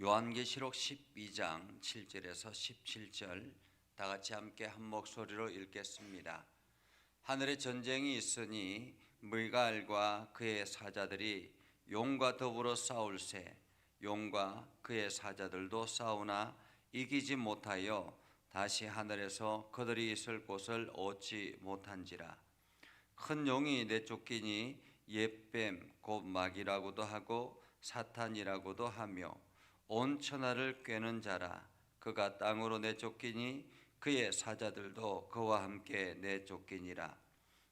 요한계시록 12장 7절에서 17절 다 같이 함께 한 목소리로 읽겠습니다. 하늘에 전쟁이 있으니 미가엘과 그의 사자들이 용과 더불어 싸울세. 용과 그의 사자들도 싸우나 이기지 못하여 다시 하늘에서 그들이 있을 곳을 얻지 못한지라. 큰 용이 내쫓기니 옛뱀 곧 마귀라고도 하고 사탄이라고도 하며 온 천하를 꿰는 자라. 그가 땅으로 내쫓기니 그의 사자들도 그와 함께 내쫓기니라.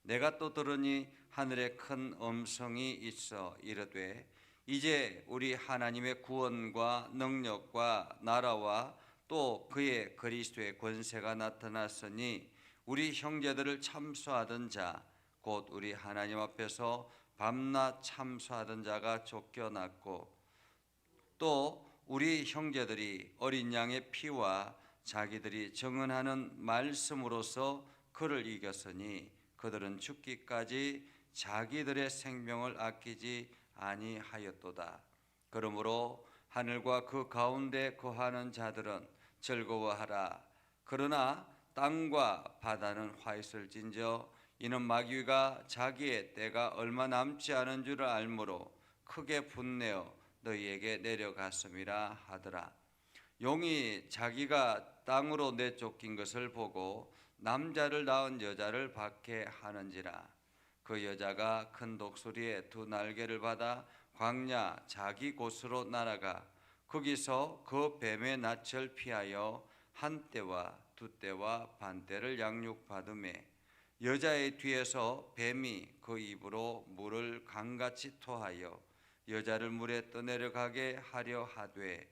내가 또 들으니 하늘에 큰 음성이 있어 이르되 이제 우리 하나님의 구원과 능력과 나라와 또 그의 그리스도의 권세가 나타났으니 우리 형제들을 참수하던 자 곧 우리 하나님 앞에서 밤낮 참수하던 자가 쫓겨났고 또 우리 형제들이 어린 양의 피와 자기들이 증언하는 말씀으로써 그를 이겼으니 그들은 죽기까지 자기들의 생명을 아끼지 아니하였도다. 그러므로 하늘과 그 가운데 거하는 자들은 즐거워하라. 그러나 땅과 바다는 화 있을진저 이는 마귀가 자기의 때가 얼마 남지 않은 줄을 알므로 크게 분내어 너희에게 내려갔음이라 하더라. 용이 자기가 땅으로 내쫓긴 것을 보고 남자를 낳은 여자를 박해하는지라. 그 여자가 큰 독수리의 두 날개를 받아 광야 자기 곳으로 날아가 거기서 그 뱀의 낯을 피하여 한 때와 두 때와 반 때를 양육받으매 여자의 뒤에서 뱀이 그 입으로 물을 강같이 토하여 여자를 물에 떠내려가게 하려 하되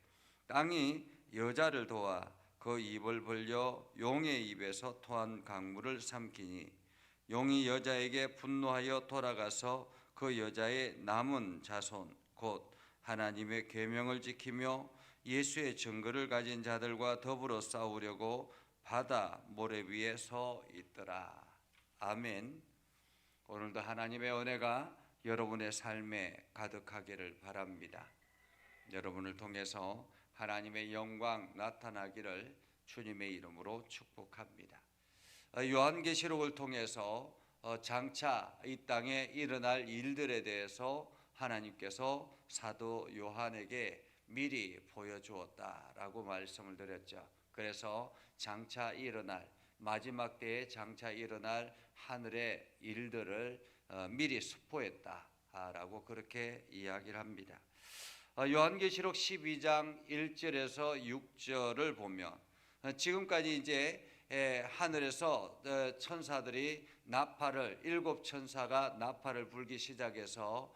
땅이 여자를 도와 그 입을 벌려 용의 입에서 토한 강물을 삼키니 용이 여자에게 분노하여 돌아가서 그 여자의 남은 자손 곧 하나님의 계명을 지키며 예수의 증거를 가진 자들과 더불어 싸우려고 바다 모래 위에 서 있더라. 아멘. 오늘도 하나님의 은혜가 여러분의 삶에 가득하기를 바랍니다. 여러분을 통해서 하나님의 영광 나타나기를 주님의 이름으로 축복합니다. 요한계시록을 통해서 장차 이 땅에 일어날 일들에 대해서 하나님께서 사도 요한에게 미리 보여주었다라고 말씀을 드렸죠. 그래서 장차 일어날 마지막 때에 장차 일어날 하늘의 일들을 미리 스포했다라고 그렇게 이야기를 합니다. 요한계시록 12장 1절에서 6절을 보면 지금까지 이제 하늘에서 천사들이 나팔을 일곱 천사가 나팔을 불기 시작해서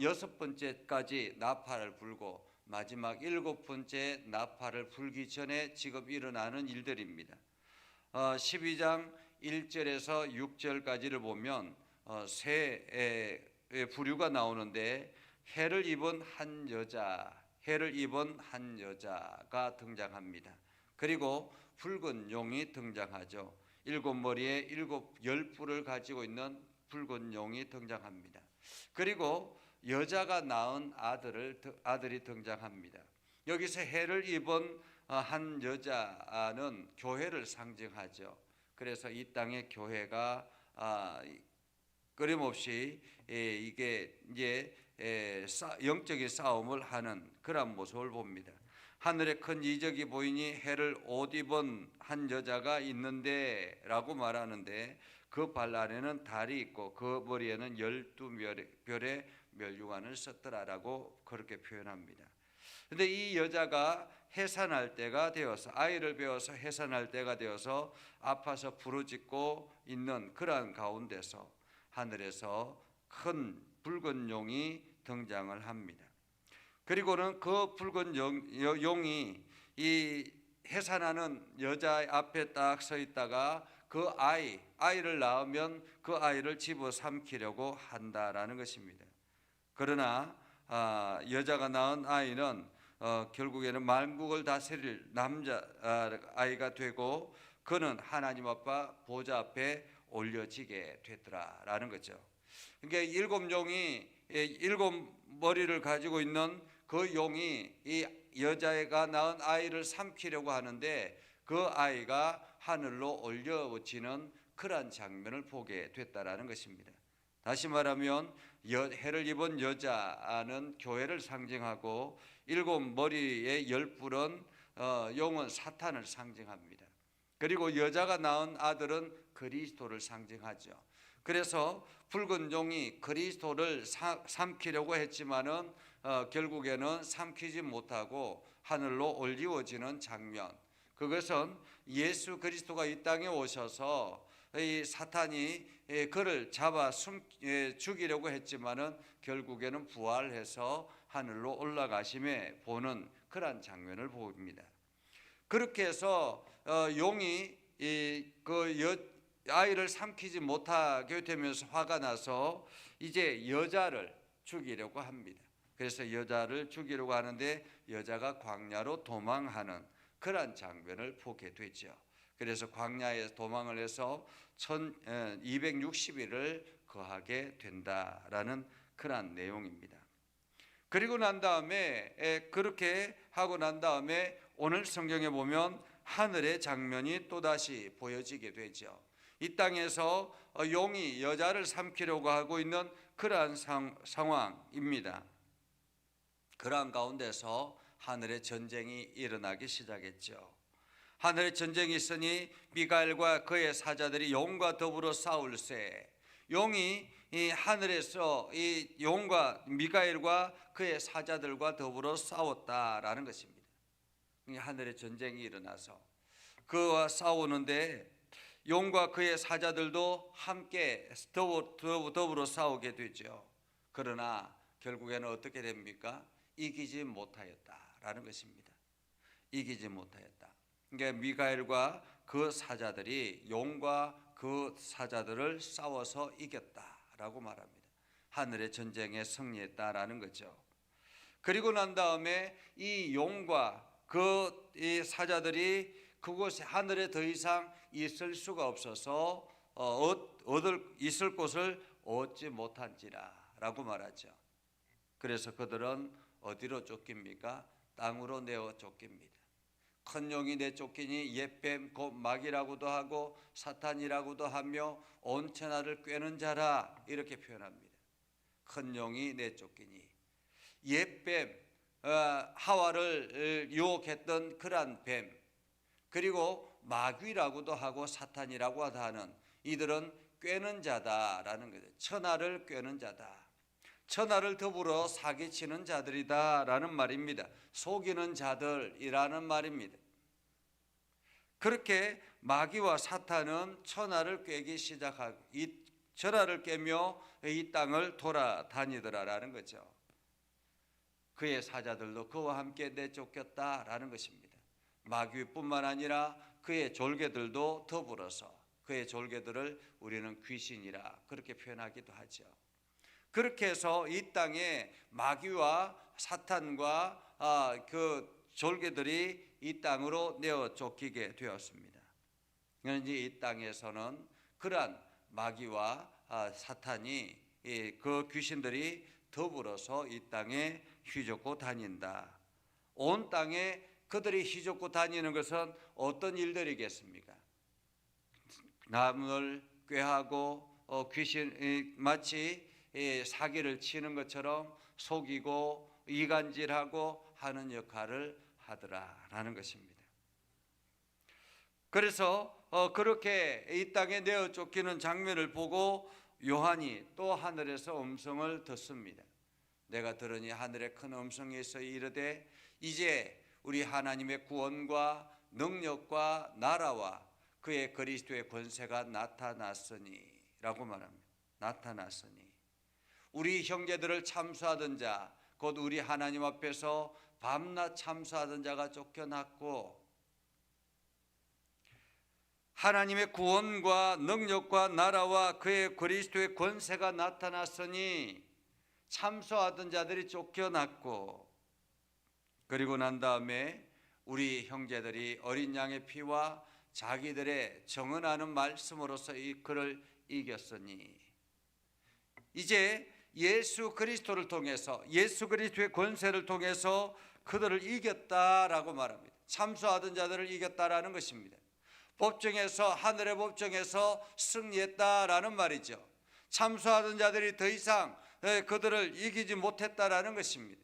여섯 번째까지 나팔을 불고 마지막 일곱 번째 나팔을 불기 전에 지금 일어나는 일들입니다. 12장 1절에서 6절까지를 보면 세 부류가 나오는데 해를 입은 한 여자가 등장합니다. 그리고 붉은 용이 등장하죠. 일곱 머리에 일곱 열뿔을 가지고 있는 붉은 용이 등장합니다. 그리고 여자가 낳은 아들이 등장합니다. 여기서 해를 입은 한 여자는 교회를 상징하죠. 그래서 이 땅의 교회가 끊임없이 이게 이제 영적인 싸움을 하는 그런 모습을 봅니다. 하늘에 큰 이적이 보이니 해를 옷 입은 한 여자가 있는데 라고 말하는데 그 발 아래는 달이 있고 그 머리에는 12별의 멸류관을 썼더라라고 그렇게 표현합니다. 그런데 이 여자가 해산할 때가 되어서 아이를 배워서 해산할 때가 되어서 아파서 부르짖고 있는 그러한 가운데서 하늘에서 큰 붉은 용이 등장을 합니다. 그리고는 그 붉은 용이 이 해산하는 여자 앞에 딱 서 있다가 그 아이를 낳으면 그 아이를 집어삼키려고 한다라는 것입니다. 그러나 여자가 낳은 아이는 결국에는 만국을 다스릴 남자 아이가 되고 그는 하나님 아빠 보좌 앞에 올려지게 되더라라는 거죠. 그러니까 일곱 용이 일곱 머리를 가지고 있는 그 용이 이 여자가 낳은 아이를 삼키려고 하는데 그 아이가 하늘로 올려지는 그러한 장면을 보게 됐다라는 것입니다. 다시 말하면 해를 입은 여자는 교회를 상징하고 일곱 머리의 열 뿔은 용은 사탄을 상징합니다. 그리고 여자가 낳은 아들은 그리스도를 상징하죠. 그래서 붉은 용이 그리스도를 삼키려고 했지만은 결국에는 삼키지 못하고 하늘로 올리워지는 장면. 그것은 예수 그리스도가 이 땅에 오셔서 이 사탄이 그를 잡아 죽이려고 했지만은 결국에는 부활해서 하늘로 올라가심에 보는 그러한 장면을 보입니다. 그렇게 해서 용이 아이를 삼키지 못하게 되면서 화가 나서 이제 여자를 죽이려고 합니다. 그래서 여자를 죽이려고 하는데 여자가 광야로 도망하는 그러한 장면을 보게 되죠. 그래서 광야에 도망을 해서 1260일을 거하게 된다라는 그러한 내용입니다. 그리고 난 다음에 그렇게 하고 난 다음에 오늘 성경에 보면 하늘의 장면이 또다시 보여지게 되죠. 이 땅에서 용이 여자를 삼키려고 하고 있는 그러한 상황입니다. 그러한 가운데서 하늘의 전쟁이 일어나기 시작했죠. 하늘의 전쟁이 있으니 미가엘과 그의 사자들이 용과 더불어 싸울세. 용이 이 하늘에서 이 용과 미가엘과 그의 사자들과 더불어 싸웠다라는 것입니다. 하늘의 전쟁이 일어나서 그와 싸우는데 용과 그의 사자들도 함께 더불어 싸우게 되죠. 그러나 결국에는 어떻게 됩니까? 이기지 못하였다라는 것입니다. 이기지 못하였다. 그러니까 미가엘과 그 사자들이 용과 그 사자들을 싸워서 이겼다라고 말합니다. 하늘의 전쟁에 승리했다라는 거죠. 그리고 난 다음에 이 용과 이 사자들이 그곳에 하늘에 더 이상 있을 수가 없어서 있을 곳을 얻지 못한지라라고 말하죠. 그래서 그들은 어디로 쫓깁니까? 땅으로 내어 쫓깁니다. 큰 용이 내쫓기니 옛뱀 곧 마귀라고도 하고 사탄이라고도 하며 온 천하를 꿰는 자라 이렇게 표현합니다. 큰 용이 내쫓기니 옛뱀 하와를 유혹했던 그러한 뱀, 그리고 마귀라고도 하고 사탄이라고 하는 이들은 꿰는 자다라는 거죠. 천하를 꿰는 자다. 천하를 더불어 사기치는 자들이다라는 말입니다. 속이는 자들이라는 말입니다. 그렇게 마귀와 사탄은 천하를 꿰기 시작하고 이 천하를 꿰며 이 땅을 돌아다니더라라는 거죠. 그의 사자들도 그와 함께 내쫓겼다라는 것입니다. 마귀뿐만 아니라 그의 졸개들도 더불어서 그의 졸개들을 우리는 귀신이라 그렇게 표현하기도 하죠. 그렇게 해서 이 땅에 마귀와 사탄과 그 졸개들이 이 땅으로 내어 쫓기게 되었습니다. 그런데 이 땅에서는 그러한 마귀와 사탄이 그 귀신들이 더불어서 이 땅에 휘젓고 다닌다. 온 땅에 그들이 휘젓고 다니는 것은 어떤 일들이겠습니까? 남을 꾀하고 귀신 마치 사기를 치는 것처럼 속이고 이간질하고 하는 역할을 하더라라는 것입니다. 그래서 그렇게 이 땅에 내어 쫓기는 장면을 보고 요한이 또 하늘에서 음성을 듣습니다. 내가 들으니 하늘에 큰 음성이 있어 이르되 이제 우리 하나님의 구원과 능력과 나라와 그의 그리스도의 권세가 나타났으니 라고 말합니다. 나타났으니 우리 형제들을 참수하던 자 곧 우리 하나님 앞에서 밤낮 참수하던 자가 쫓겨났고 하나님의 구원과 능력과 나라와 그의 그리스도의 권세가 나타났으니 참수하던 자들이 쫓겨났고 그리고 난 다음에 우리 형제들이 어린 양의 피와 자기들의 정언하는 말씀으로서 이 그를 이겼으니 이제 예수 그리스도를 통해서 예수 그리스도의 권세를 통해서 그들을 이겼다라고 말합니다. 참소하던 자들을 이겼다라는 것입니다. 법정에서, 하늘의 법정에서 승리했다라는 말이죠. 참소하던 자들이 더 이상 그들을 이기지 못했다라는 것입니다.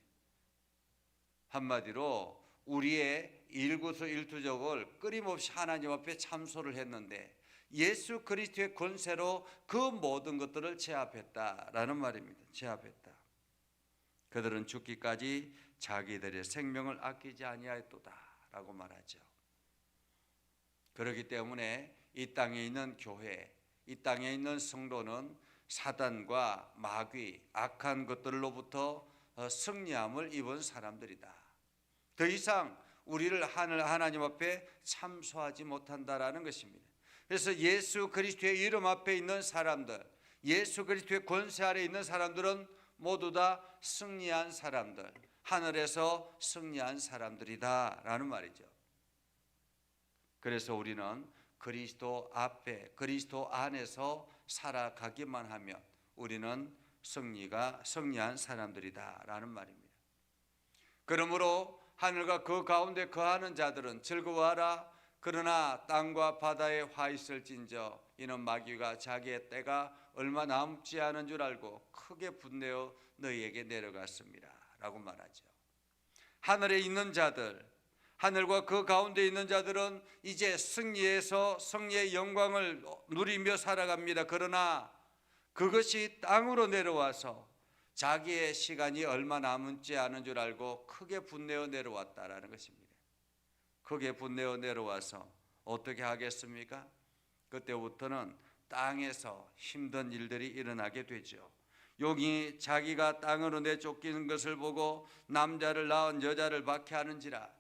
한마디로 우리의 일거수일투족을 끊임없이 하나님 앞에 참소를 했는데 예수 그리스도의 권세로 그 모든 것들을 제압했다라는 말입니다. 제압했다. 그들은 죽기까지 자기들의 생명을 아끼지 아니하였도다라고 말하죠. 그렇기 때문에 이 땅에 있는 교회, 이 땅에 있는 성도는 사단과 마귀, 악한 것들로부터 승리함을 입은 사람들이다. 더 이상 우리를 하나님 앞에 참소하지 못한다라는 것입니다. 그래서 예수 그리스도의 이름 앞에 있는 사람들, 예수 그리스도의 권세 아래 있는 사람들은 모두 다 승리한 사람들, 하늘에서 승리한 사람들이다라는 말이죠. 그래서 우리는 그리스도 앞에, 그리스도 안에서 살아가기만 하면 우리는 승리한 사람들이다라는 말입니다. 그러므로 하늘과 그 가운데 거하는 자들은 즐거워하라. 그러나 땅과 바다에 화 있을진저 이는 마귀가 자기의 때가 얼마 남지 않은 줄 알고 크게 분내어 너희에게 내려갔습니다 라고 말하죠. 하늘에 있는 자들, 하늘과 그 가운데 있는 자들은 이제 승리에서 승리의 영광을 누리며 살아갑니다. 그러나 그것이 땅으로 내려와서 자기의 시간이 얼마 남지 않은 줄 알고 크게 분내어 내려왔다라는 것입니다. 크게 분내어 내려와서 어떻게 하겠습니까? 그때부터는 땅에서 힘든 일들이 일어나게 되죠. 용이 자기가 땅으로 내쫓기는 것을 보고 남자를 낳은 여자를 박해하는지라.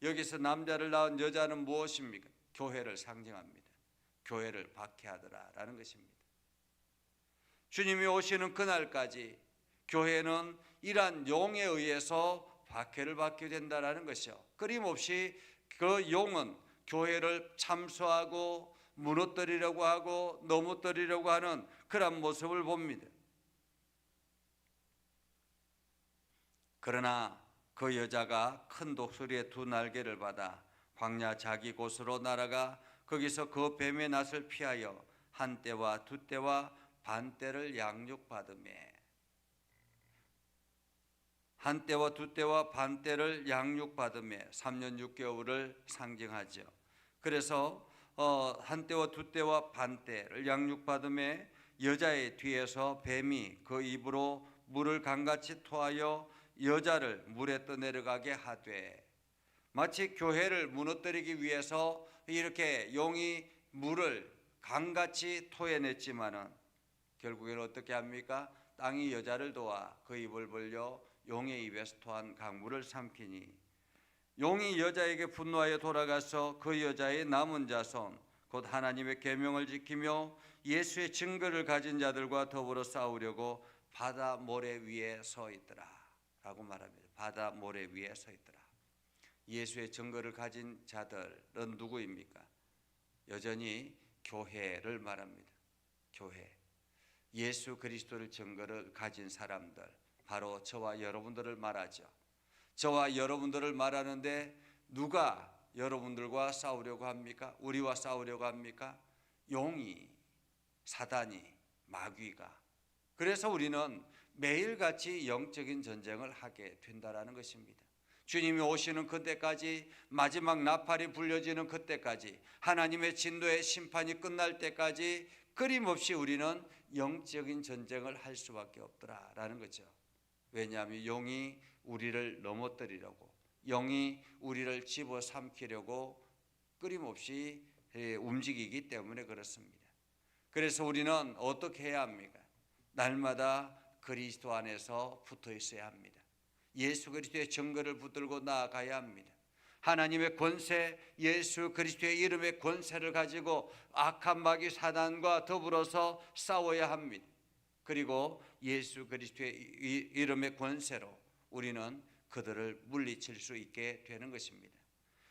여기서 남자를 낳은 여자는 무엇입니까? 교회를 상징합니다. 교회를 박해하더라라는 것입니다. 주님이 오시는 그날까지 교회는 이러한 용에 의해서 박해를 받게 된다라는 것이요. 끊임없이 그 용은 교회를 참소하고 무너뜨리려고 하고 넘어뜨리려고 하는 그런 모습을 봅니다. 그러나 그 여자가 큰 독수리의 두 날개를 받아 광야 자기 곳으로 날아가 거기서 그 뱀의 낫을 피하여 한 때와 두 때와 반 때를 양육받으매, 한 때와 두 때와 반 때를 양육받으매 3년 6개월을 상징하죠. 그래서 한 때와 두 때와 반 때를 양육받으매 여자의 뒤에서 뱀이 그 입으로 물을 강같이 토하여 여자를 물에 떠내려가게 하되, 마치 교회를 무너뜨리기 위해서 이렇게 용이 물을 강같이 토해냈지만은 결국에는 어떻게 합니까? 땅이 여자를 도와 그 입을 벌려 용의 입에서 토한 강물을 삼키니 용이 여자에게 분노하여 돌아가서 그 여자의 남은 자손 곧 하나님의 계명을 지키며 예수의 증거를 가진 자들과 더불어 싸우려고 바다 모래 위에 서 있더라 라고 말합니다. 바다 모래 위에 서 있더라. 예수의 증거를 가진 자들은 누구입니까? 여전히 교회를 말합니다. 교회, 예수 그리스도를 증거를 가진 사람들, 바로 저와 여러분들을 말하죠. 저와 여러분들을 말하는데 누가 여러분들과 싸우려고 합니까? 우리와 싸우려고 합니까? 용이, 사단이, 마귀가. 그래서 우리는 매일같이 영적인 전쟁을 하게 된다는 것입니다. 주님이 오시는 그때까지, 마지막 나팔이 불려지는 그때까지, 하나님의 진노의 심판이 끝날 때까지 끊임없이 우리는 영적인 전쟁을 할 수밖에 없더라라는 거죠. 왜냐하면 용이 우리를 넘어뜨리려고, 영이 우리를 집어삼키려고 끊임없이 움직이기 때문에 그렇습니다. 그래서 우리는 어떻게 해야 합니까? 날마다 그리스도 안에서 붙어 있어야 합니다. 예수 그리스도의 증거를 붙들고 나아가야 합니다. 하나님의 권세, 예수 그리스도의 이름의 권세를 가지고 악한 마귀 사단과 더불어서 싸워야 합니다. 그리고 예수 그리스도의 이름의 권세로 우리는 그들을 물리칠 수 있게 되는 것입니다.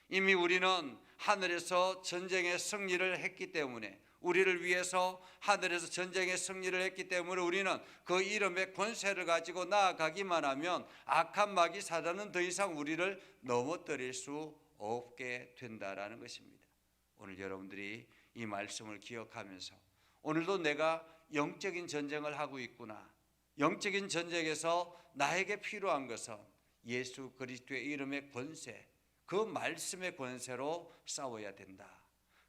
이미 우리는 하늘에서 전쟁의 승리를 했기 때문에 우리를 위해서 하늘에서 전쟁의 승리를 했기 때문에 우리는 그 이름의 권세를 가지고 나아가기만 하면 악한 마귀 사단은 더 이상 우리를 넘어뜨릴 수 없게 된다라는 것입니다. 오늘 여러분들이 이 말씀을 기억하면서 오늘도 내가 영적인 전쟁을 하고 있구나, 영적인 전쟁에서 나에게 필요한 것은 예수 그리스도의 이름의 권세, 그 말씀의 권세로 싸워야 된다.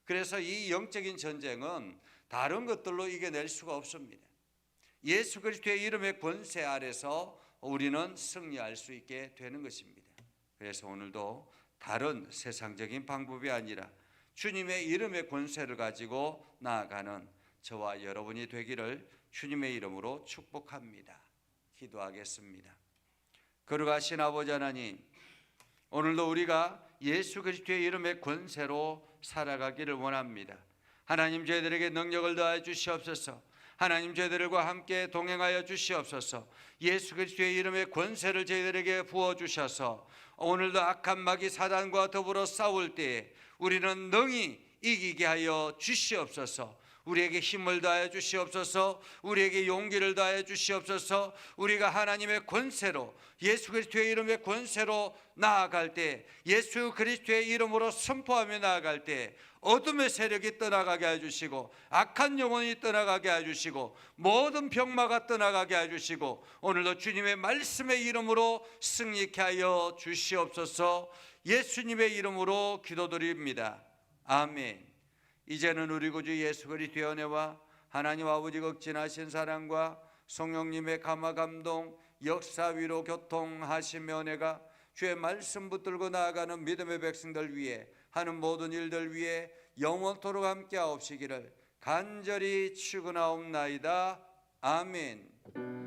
그래서 이 영적인 전쟁은 다른 것들로 이겨낼 수가 없습니다. 예수 그리스도의 이름의 권세 아래서 우리는 승리할 수 있게 되는 것입니다. 그래서 오늘도 다른 세상적인 방법이 아니라 주님의 이름의 권세를 가지고 나아가는 저와 여러분이 되기를 주님의 이름으로 축복합니다. 기도하겠습니다. 거룩하신 아버지 하나님, 오늘도 우리가 예수 그리스도의 이름의 권세로 살아가기를 원합니다. 하나님, 저희들에게 능력을 더하여 주시옵소서. 하나님, 저희들과 함께 동행하여 주시옵소서. 예수 그리스도의 이름의 권세를 저희들에게 부어주셔서 오늘도 악한 마귀 사단과 더불어 싸울 때에 우리는 능히 이기게 하여 주시옵소서. 우리에게 힘을 다하여 주시옵소서. 우리에게 용기를 다하여 주시옵소서. 우리가 하나님의 권세로, 예수 그리스도의 이름의 권세로 나아갈 때, 예수 그리스도의 이름으로 선포하며 나아갈 때 어둠의 세력이 떠나가게 해주시고 악한 영혼이 떠나가게 해주시고 모든 병마가 떠나가게 해주시고 오늘도 주님의 말씀의 이름으로 승리케 하여 주시옵소서. 예수님의 이름으로 기도드립니다. 아멘. 이제는 우리 구주 예수 그리스도의 은혜와 하나님 아버지 극진하신 사랑과 성령님의 감화 감동 역사 위로 교통하시며 은혜가 주의 말씀 붙들고 나아가는 믿음의 백성들 위해 하는 모든 일들 위해 영원토록 함께 하옵시기를 간절히 축원하옵나이다. 아멘.